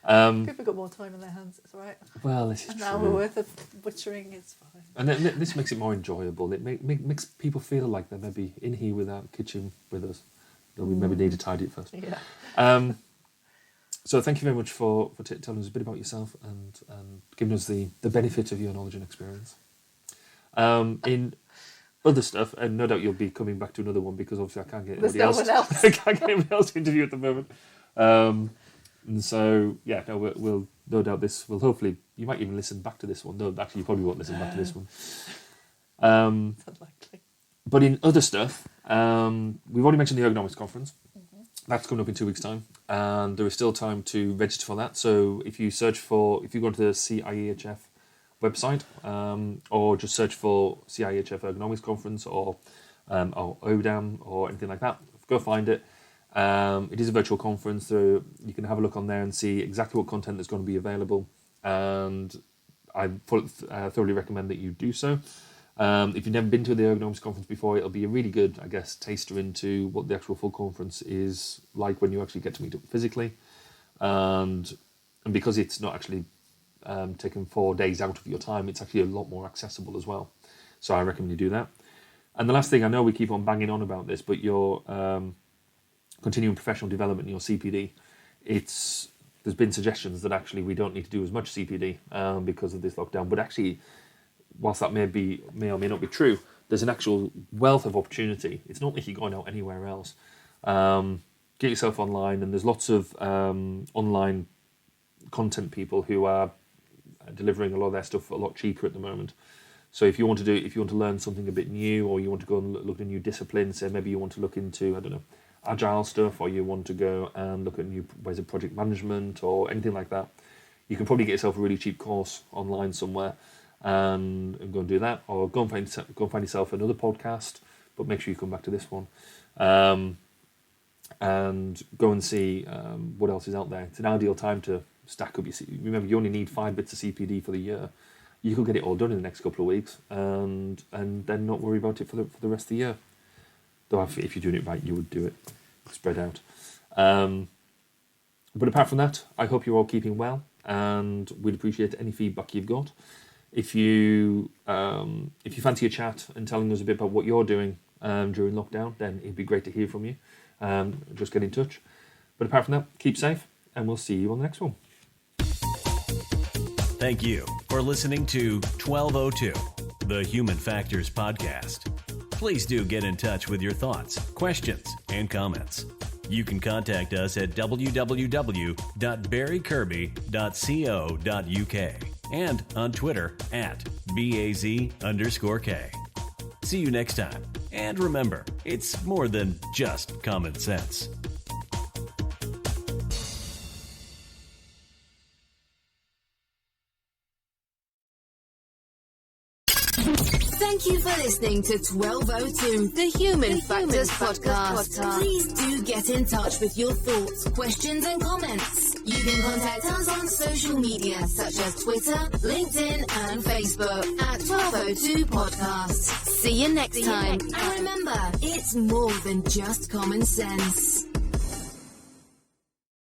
People got more time on their hands, it's all right. Well, this is An true. hour worth of butchering is fine. And this makes it more enjoyable. It makes people feel like they're maybe in here with our kitchen with us. Though we maybe need to tidy it first. Yeah. So thank you very much for telling us a bit about yourself and giving us the benefit of your knowledge and experience. In other stuff, and no doubt you'll be coming back to another one because obviously I can't get anybody else. I can't get anybody else to interview at the moment. And so we'll no doubt this will hopefully you might even listen back to this one. No, actually you probably won't listen back to this one. It's unlikely. But in other stuff, we've already mentioned the ergonomics conference. That's coming up in 2 weeks' time, and there is still time to register for that. So if you go to the CIEHF website, or just search for CIEHF Ergonomics Conference or ODAM or anything like that, go find it. It is a virtual conference, so you can have a look on there and see exactly what content is going to be available, and I thoroughly recommend that you do so. If you've never been to the Ergonomics Conference before, it'll be a really good, taster into what the actual full conference is like when you actually get to meet up physically. And because it's not actually taken 4 days out of your time, it's actually a lot more accessible as well. So I recommend you do that. And the last thing, I know we keep on banging on about this, but your continuing professional development, your CPD, there's been suggestions that actually we don't need to do as much CPD because of this lockdown, but actually, whilst that may or may not be true, there's an actual wealth of opportunity. It's not like you're going out anywhere else. get yourself online, and there's lots of online content people who are delivering a lot of their stuff a lot cheaper at the moment. So if you want to learn something a bit new, or you want to go and look at a new discipline, say maybe you want to look into, I don't know, agile stuff, or you want to go and look at new ways of project management or anything like that, you can probably get yourself a really cheap course online somewhere and go and do that, or go and find yourself another podcast, but make sure you come back to this one, and go and see what else is out there. It's an ideal time to stack up your. Remember, you only need 5 bits of CPD for the year. You could get it all done in the next couple of weeks, and then not worry about it for the rest of the year. Though if you're doing it right, you would do it spread out. But apart from that, I hope you're all keeping well, and we'd appreciate any feedback you've got. If you fancy a chat and telling us a bit about what you're doing during lockdown, then it'd be great to hear from you. Just get in touch. But apart from that, keep safe, and we'll see you on the next one. Thank you for listening to 1202, the Human Factors Podcast. Please do get in touch with your thoughts, questions, and comments. You can contact us at www.barrykirby.co.uk and on Twitter at @BAZ_K. See you next time. And remember, it's more than just common sense. Thank you for listening to 1202, the Human Factors Podcast. Please do get in touch with your thoughts, questions, and comments. You can contact us on social media such as Twitter, LinkedIn, and Facebook at 1202 Podcast. See you next time. And remember, it's more than just common sense.